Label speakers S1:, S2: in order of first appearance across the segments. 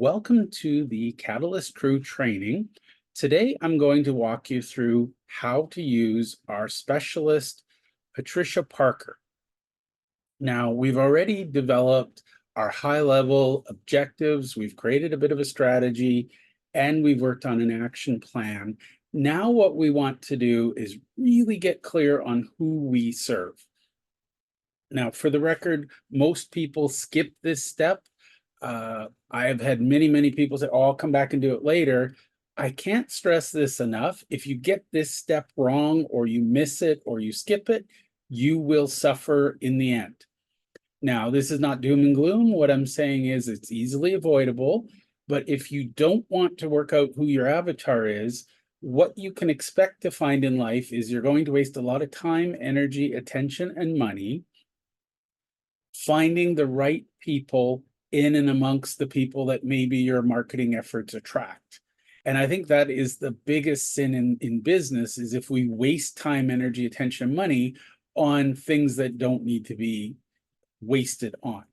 S1: Welcome to the Catalyst Crew training. Today, I'm going to walk you through how to use our specialist, Patricia Parker. Now, we've already developed our high-level objectives. We've created a bit of a strategy, and we've worked on an action plan. Now, what we want to do is really get clear on who we serve. Now, for the record, most people skip this step. I have had many people say, oh, I'll come back and do it later. I can't stress this enough. If you get this step wrong, or you miss it, or you skip it, you will suffer in the end. Now, this is not doom and gloom. What I'm saying is it's easily avoidable. But if you don't want to work out who your avatar is, what you can expect to find in life is you're going to waste a lot of time, energy, attention, and money finding the right people in and amongst the people that maybe your marketing efforts attract. And I think that is the biggest sin in business, is if we waste time, energy, attention, and money on things that don't need to be wasted on.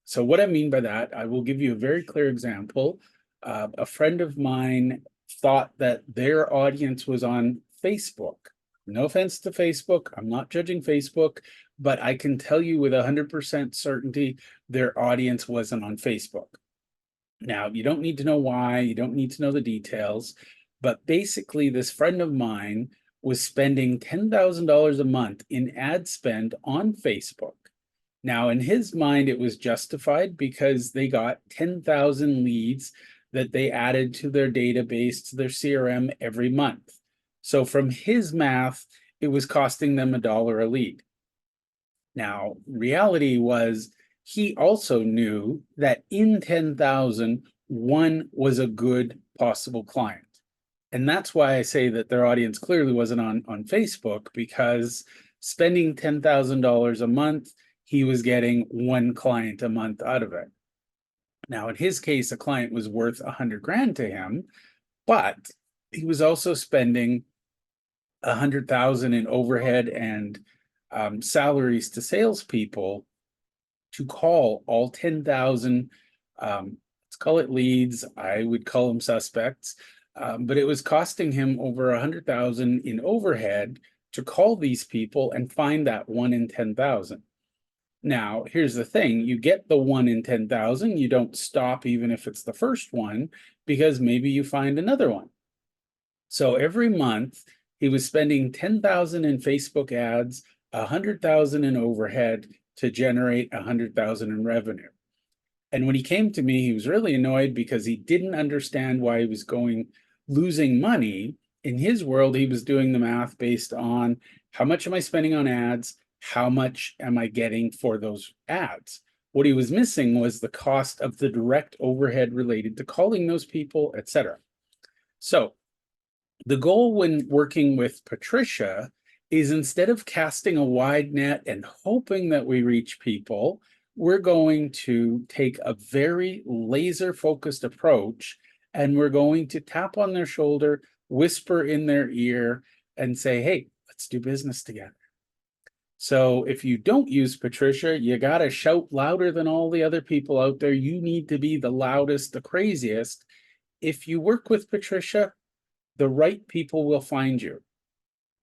S1: So what I mean by that, I will give you a very clear example. A friend of mine thought that their audience was on Facebook. No offense to Facebook, I'm not judging Facebook, but I can tell you with 100% certainty, their audience wasn't on Facebook. Now, you don't need to know why, you don't need to know the details, but basically this friend of mine was spending $10,000 a month in ad spend on Facebook. Now, in his mind, it was justified because they got 10,000 leads that they added to their database, to their CRM every month. So from his math, it was costing them $1 a lead. Now, reality was he also knew that in 10,000, one was a good possible client. And that's why I say that their audience clearly wasn't on Facebook, because spending $10,000 a month, he was getting one client a month out of it. Now, in his case, a client was worth 100 grand to him, but he was also spending 100,000 in overhead and salaries to salespeople to call all 10,000, let's call it leads. I would call them suspects, but it was costing him over 100,000 in overhead to call these people and find that 1 in 10,000. Now, here's the thing, you get the 1 in 10,000, you don't stop even if it's the first one, because maybe you find another one. So every month he was spending 10,000 in Facebook ads, 100,000 in overhead to generate 100,000 in revenue. And when he came to me, he was really annoyed because he didn't understand why he was losing money. In his world, he was doing the math based on how much am I spending on ads? How much am I getting for those ads? What he was missing was the cost of the direct overhead related to calling those people, etc. So the goal when working with Patricia is, instead of casting a wide net and hoping that we reach people, we're going to take a very laser focused approach, and we're going to tap on their shoulder, whisper in their ear, and say, hey, let's do business together. So if you don't use Patricia, you got to shout louder than all the other people out there. You need to be the loudest, the craziest. If you work with Patricia, the right people will find you.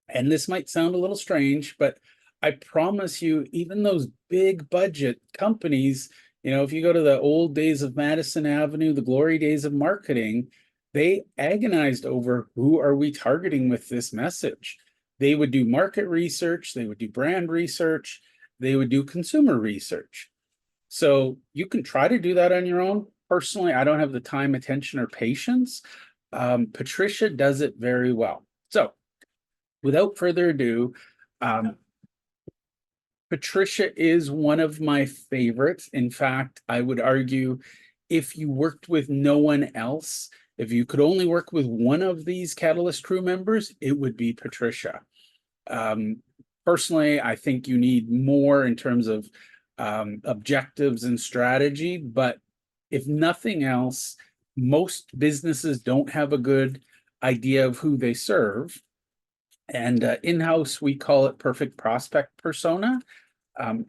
S1: And this might sound a little strange, but I promise you, even those big budget companies, if you go to the old days of Madison Avenue, the glory days of marketing, they agonized over who are we targeting with this message. They would do market research, they would do brand research, they would do consumer research. So you can try to do that on your own. Personally, I don't have the time, attention, or patience. Patricia does it very well. So without further ado, Patricia is one of my favorites. In fact, I would argue, if you worked with no one else, if you could only work with one of these Catalyst crew members, it would be Patricia. Personally, I think you need more in terms of objectives and strategy, but if nothing else, most businesses don't have a good idea of who they serve. And in-house, we call it perfect prospect persona.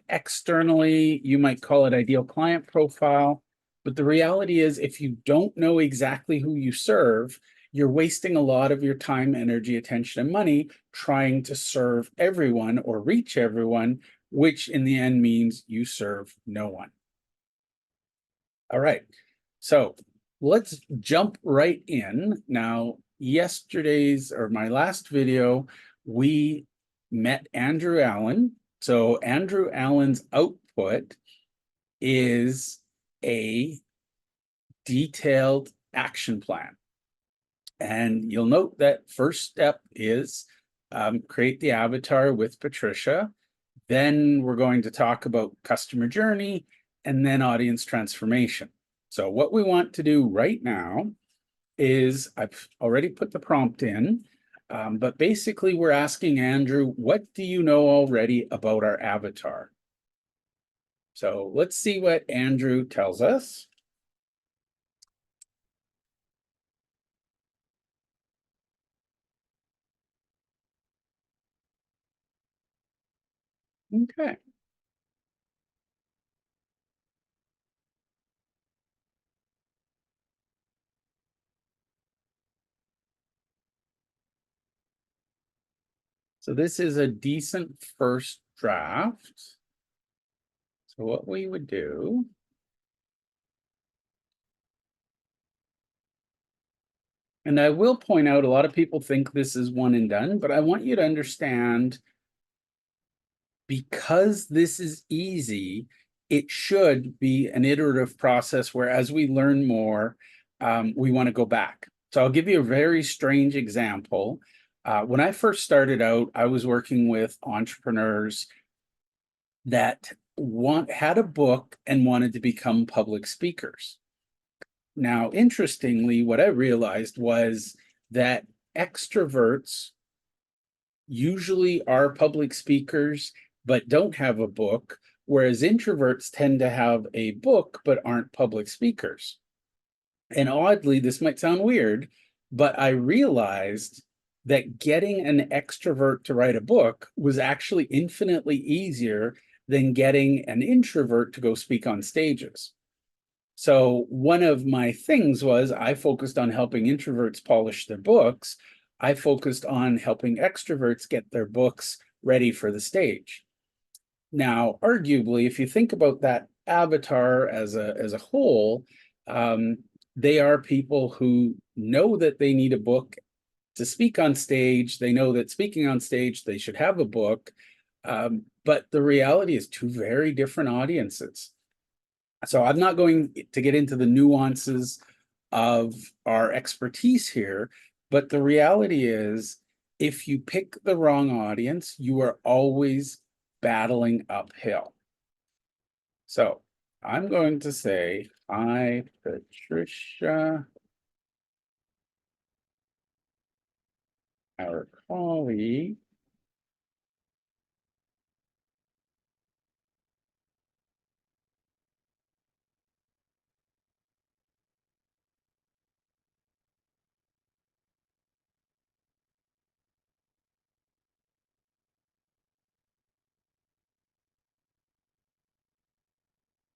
S1: Externally, you might call it ideal client profile. But the reality is, if you don't know exactly who you serve, you're wasting a lot of your time, energy, attention, and money trying to serve everyone or reach everyone, which in the end means you serve no one. All right, so let's jump right in. Now, yesterday's or my last video, we met Andrew Allen. So Andrew Allen's output is a detailed action plan. And you'll note that first step is create the avatar with Patricia. Then we're going to talk about customer journey and then audience transformation. So what we want to do right now is I've already put the prompt in, but basically we're asking Andrew, what do you know already about our avatar? So let's see what Andrew tells us. Okay. So this is a decent first draft. So what we would do, and I will point out, a lot of people think this is one and done, but I want you to understand, because this is easy, it should be an iterative process where as we learn more, we want to go back. So I'll give you a very strange example. When I first started out, I was working with entrepreneurs that had a book and wanted to become public speakers. Now, interestingly, what I realized was that extroverts usually are public speakers but don't have a book, whereas introverts tend to have a book but aren't public speakers. And oddly, this might sound weird, but I realized that getting an extrovert to write a book was actually infinitely easier than getting an introvert to go speak on stages. So one of my things was I focused on helping introverts polish their books. I focused on helping extroverts get their books ready for the stage. Now, arguably, if you think about that avatar as a whole, they are people who know that they need a book to speak on stage. They know that speaking on stage, they should have a book. But the reality is two very different audiences. So I'm not going to get into the nuances of our expertise here, but the reality is, if you pick the wrong audience, you are always battling uphill. So I'm going to say, hi, Patricia, our colleague.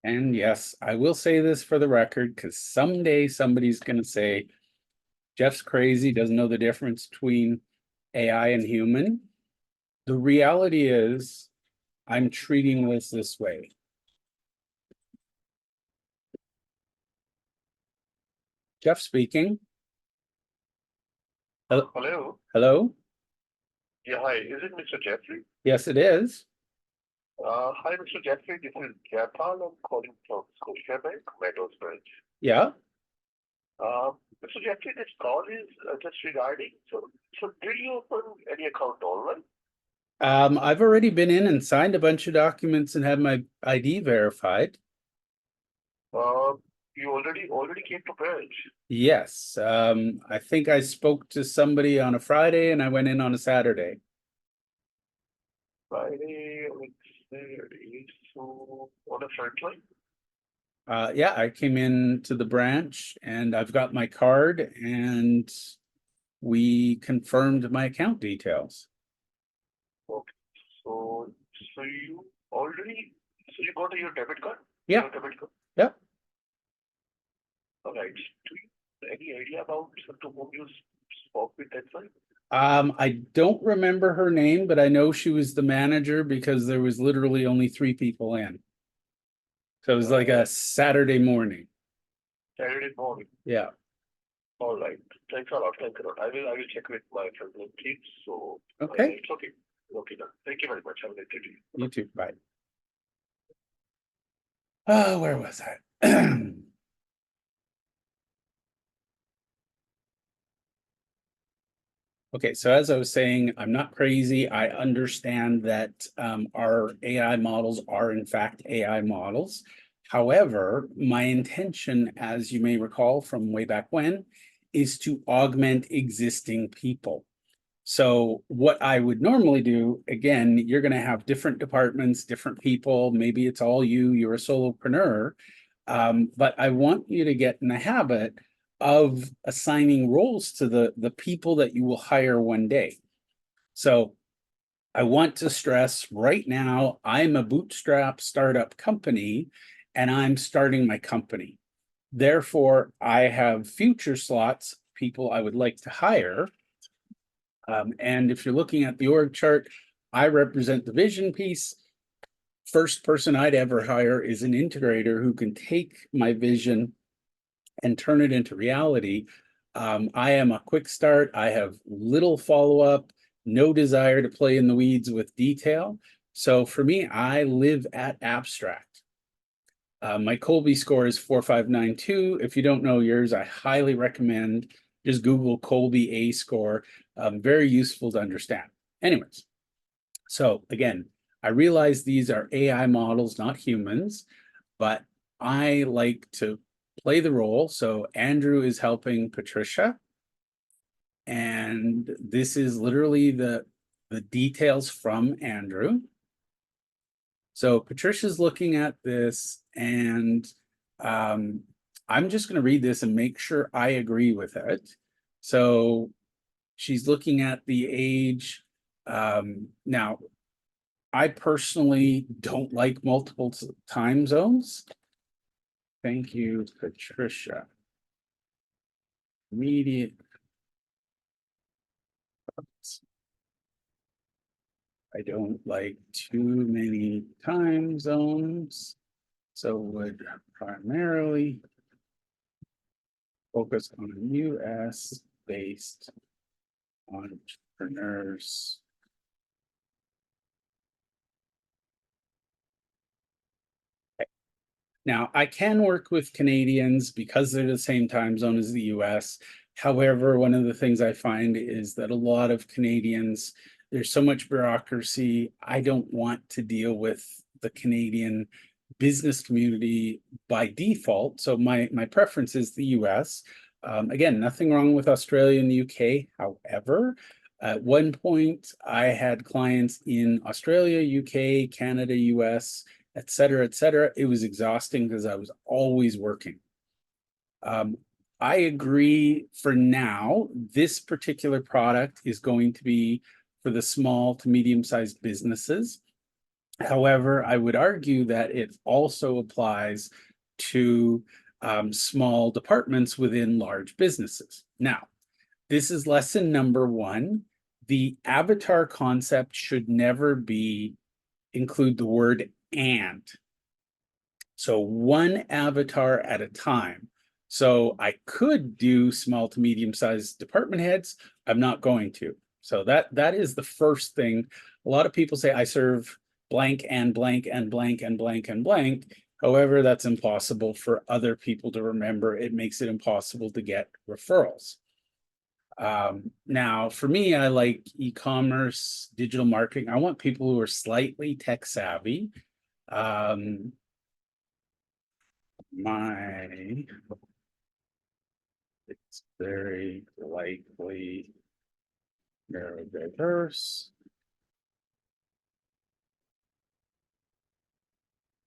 S1: And yes, I will say this for the record, because someday somebody's going to say, Jeff's crazy, doesn't know the difference between AI and human. The reality is, I'm treating this way. Jeff speaking.
S2: Hello.
S1: Hello?
S2: Yeah, hi. Is it Mr. Jeffrey?
S1: Yes, it is.
S2: Hi, Mr. Jeffrey. This is Jayapal. I'm calling from Scotiabank, Meadows Branch.
S1: Yeah.
S2: Mr. Jeffrey, this call is just regarding. So did you open any account online?
S1: I've already been in and signed a bunch of documents and had my ID verified.
S2: You already came to branch.
S1: Yes. I think I spoke to somebody on a Friday and I went in on a Saturday.
S2: Friday, Saturday, so on a front line.
S1: Yeah, I came in to the branch and I've got my card and we confirmed my account details.
S2: Okay. So you already, so you got your debit card?
S1: Yeah.
S2: Your debit card?
S1: Yep.
S2: right. Do you have any idea about to whom you spoke with that one?
S1: I don't remember her name, but I know she was the manager because there was literally only 3 people in. So it was like a Saturday morning.
S2: Saturday morning.
S1: Yeah.
S2: All right. Thanks a lot. Thanks a lot. I will check with my friends and teams. So
S1: Okay.
S2: it's okay. Okay, done. Thank you very much. Have a nice day.
S1: You too. Bye. Oh, where was I? Okay, so as I was saying, I'm not crazy. I understand that our AI models are in fact AI models. However, my intention, as you may recall from way back when, is to augment existing people. So what I would normally do, again, you're going to have different departments, different people. Maybe it's all you, you're a solopreneur. But I want you to get in the habit of assigning roles to the people that you will hire one day. So I want to stress right now, I'm a bootstrap startup company and I'm starting my company. Therefore, I have future slots, people I would like to hire. And if you're looking at the org chart, I represent the vision piece. First person I'd ever hire is an integrator who can take my vision and turn it into reality. I am a quick start. I have little follow-up, no desire to play in the weeds with detail. So for me, I live at abstract. My Colby score is 4592. If you don't know yours, I highly recommend just Google Colby A score. Very useful to understand. Anyways, so again, I realize these are AI models, not humans, but I like to play the role. So Andrew is helping Patricia. And this is literally the details from Andrew. So Patricia's looking at this and I'm just going to read this and make sure I agree with it. So she's looking at the age. Now, I personally don't like multiple time zones. Thank you, Patricia. Immediate. I don't like too many time zones, so would primarily focus on US based entrepreneurs. Now, I can work with Canadians because they're the same time zone as the US. However, one of the things I find is that a lot of Canadians, there's so much bureaucracy. I don't want to deal with the Canadian business community by default. So my preference is the US. Again, nothing wrong with Australia and the UK. However, at one point, I had clients in Australia, UK, Canada, US, et cetera, et cetera. It was exhausting because I was always working. I agree for now, this particular product is going to be for the small to medium-sized businesses. However, I would argue that it also applies to small departments within large businesses. Now, this is lesson number 1. The avatar concept should never be include the word and. So one avatar at a time. So I could do small to medium-sized department heads. I'm not going to. So that is the first thing. A lot of people say I serve blank and blank and blank and blank and blank. However, that's impossible for other people to remember. It makes it impossible to get referrals. Now, for me, I like e-commerce, digital marketing. I want people who are slightly tech savvy. It's very likely neurodiverse.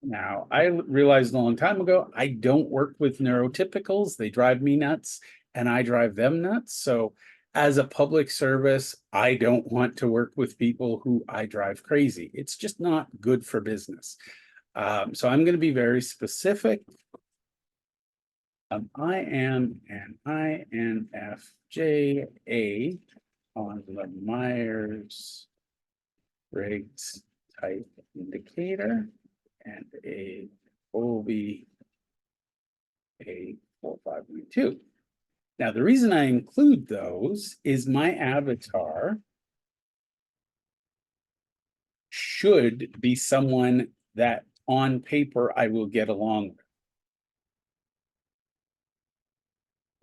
S1: Now, I realized a long time ago, I don't work with neurotypicals. They drive me nuts and I drive them nuts. So as a public service, I don't want to work with people who I drive crazy. It's just not good for business. So I'm going to be very specific. I am an INFJA on the Myers-Briggs type indicator and a OB a 4592. Now, the reason I include those is my avatar should be someone that on paper I will get along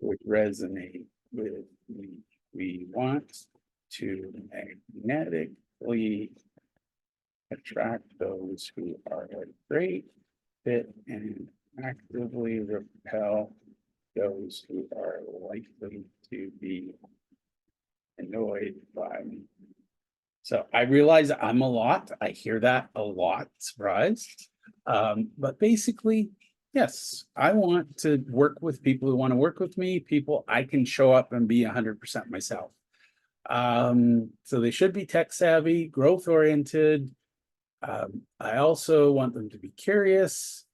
S1: with, would resonate with me. We want to magnetically attract those who are a great fit and actively repel those who are likely to be annoyed by me. So I realize I'm a lot. I hear that a lot, surprised. But basically, yes, I want to work with people who want to work with me, people I can show up and be 100% myself. So they should be tech savvy, growth oriented. I also want them to be curious,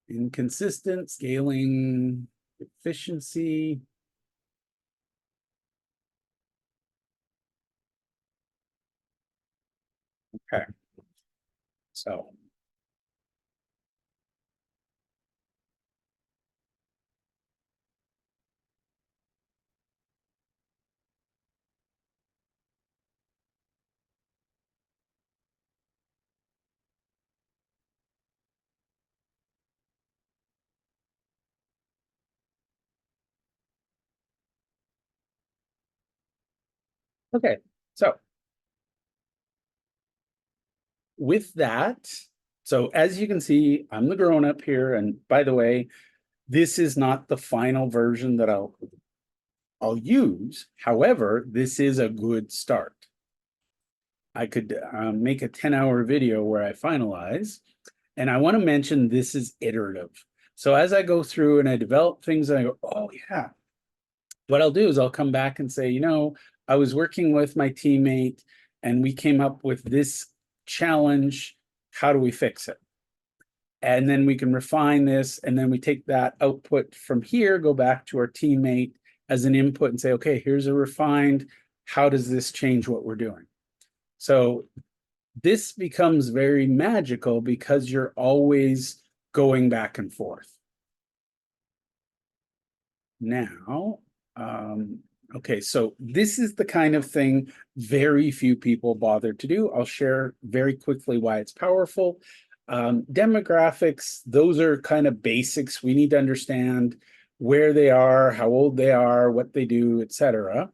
S1: inconsistent, scaling, efficiency. Okay. So, okay. So with that, so as you can see, I'm the grown up here. And by the way, this is not the final version that I'll use. However, this is a good start. I could make a 10-hour video where I finalize. And I want to mention this is iterative. So as I go through and I develop things and I go, oh yeah, what I'll do is I'll come back and say, I was working with my teammate and we came up with this challenge. How do we fix it? And then we can refine this. And then we take that output from here, go back to our teammate as an input and say, okay, here's a refined, how does this change what we're doing? So this becomes very magical because you're always going back and forth. Now, okay, so this is the kind of thing very few people bother to do. I'll share very quickly why it's powerful. Demographics, those are kind of basics. We need to understand where they are, how old they are, what they do, etc.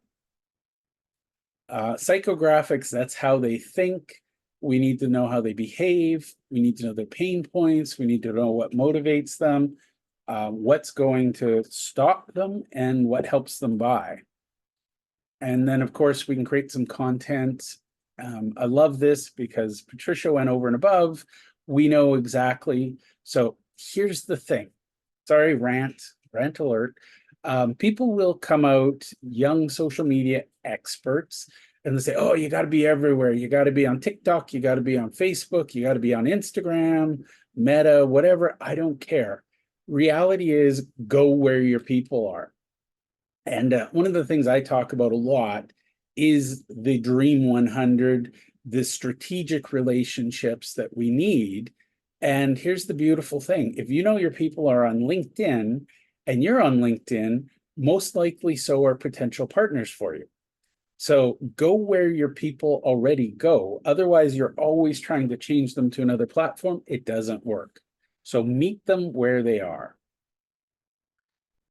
S1: Psychographics, that's how they think. We need to know how they behave. We need to know their pain points. We need to know what motivates them, what's going to stop them, and what helps them buy. And then, of course, we can create some content. I love this because Patricia went over and above. We know exactly. So here's the thing. Sorry, rant alert. People will come out, young social media experts, and they say, oh, you got to be everywhere. You got to be on TikTok. You got to be on Facebook. You got to be on Instagram, Meta, whatever. I don't care. Reality is go where your people are. And one of the things I talk about a lot is the Dream 100, the strategic relationships that we need. And here's the beautiful thing. If you know your people are on LinkedIn and you're on LinkedIn, most likely so are potential partners for you. So go where your people already go. Otherwise, you're always trying to change them to another platform. It doesn't work. So meet them where they are.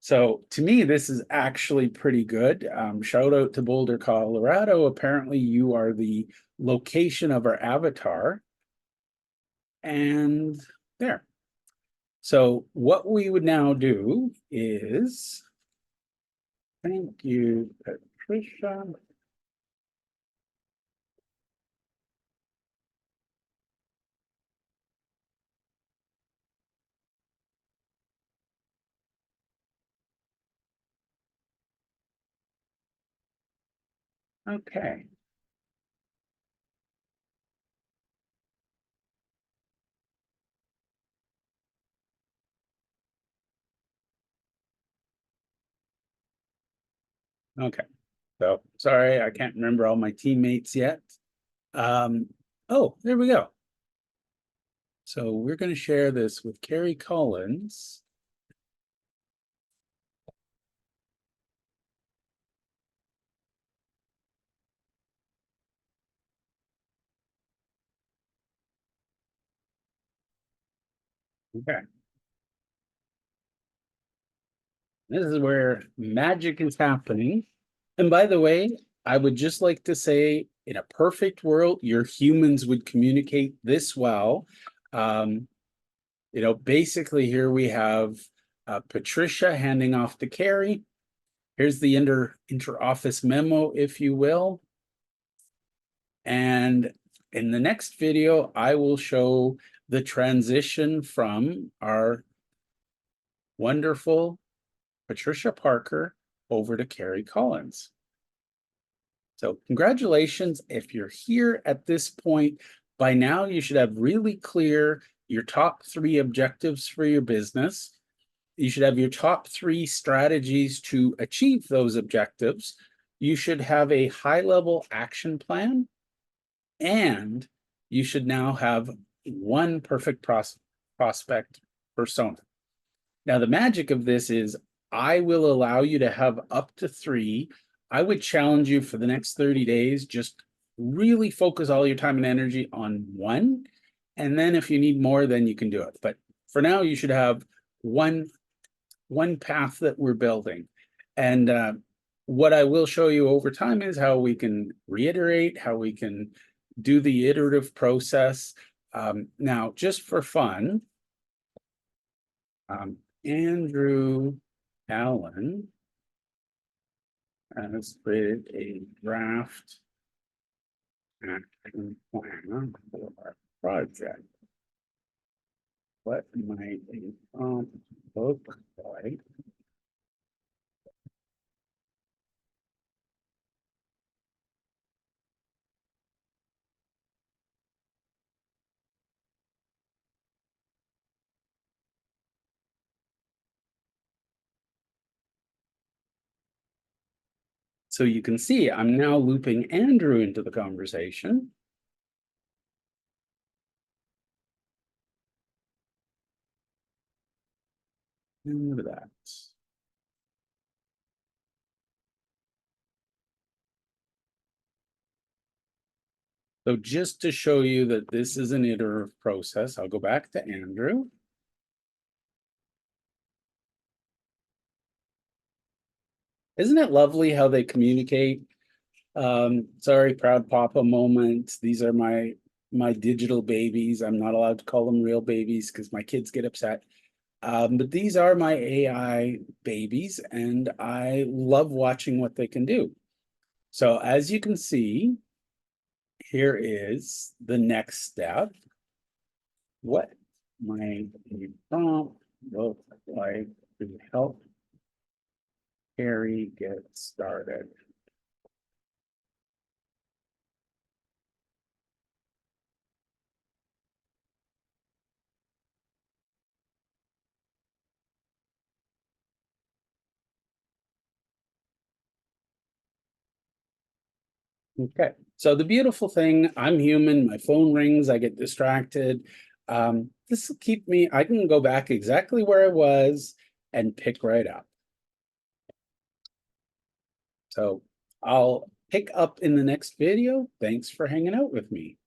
S1: So to me, this is actually pretty good. Shout out to Boulder, Colorado. Apparently you are the location of our avatar. And there. So what we would now do is, thank you, Patricia. Okay. Okay, so sorry, I can't remember all my teammates yet. Oh, there we go. So we're going to share this with Carrie Collins. Okay. This is where magic is happening. And by the way, I would just like to say, in a perfect world, your humans would communicate this well. Um, basically here we have Patricia handing off to Carrie. Here's the inter-office memo, if you will. And in the next video, I will show the transition from our wonderful Patricia Parker over to Carrie Collins. So congratulations. If you're here at this point, by now you should have really clear your top 3 objectives for your business. You should have your top 3 strategies to achieve those objectives. You should have a high-level action plan, and you should now have one perfect prospect persona. Now, the magic of this is I will allow you to have up to 3. I would challenge you for the next 30 days, just really focus all your time and energy on one. And then if you need more, then you can do it. But for now, you should have one path that we're building. And what I will show you over time is how we can reiterate, how we can do the iterative process. Now, just for fun, Andrew Allen has created a draft action plan for our project. What might a prompt look like? So you can see I'm now looping Andrew into the conversation. And look at that. So just to show you that this is an iterative process, I'll go back to Andrew. Isn't it lovely how they communicate? Sorry, proud papa moment. These are my digital babies. I'm not allowed to call them real babies because my kids get upset. But these are my AI babies, and I love watching what they can do. So as you can see, here is the next step. What might a prompt look like to help Carrie get started? Okay, so the beautiful thing, I'm human, my phone rings, I get distracted. This will keep me, I can go back exactly where I was and pick right up. So I'll pick up in the next video. Thanks for hanging out with me.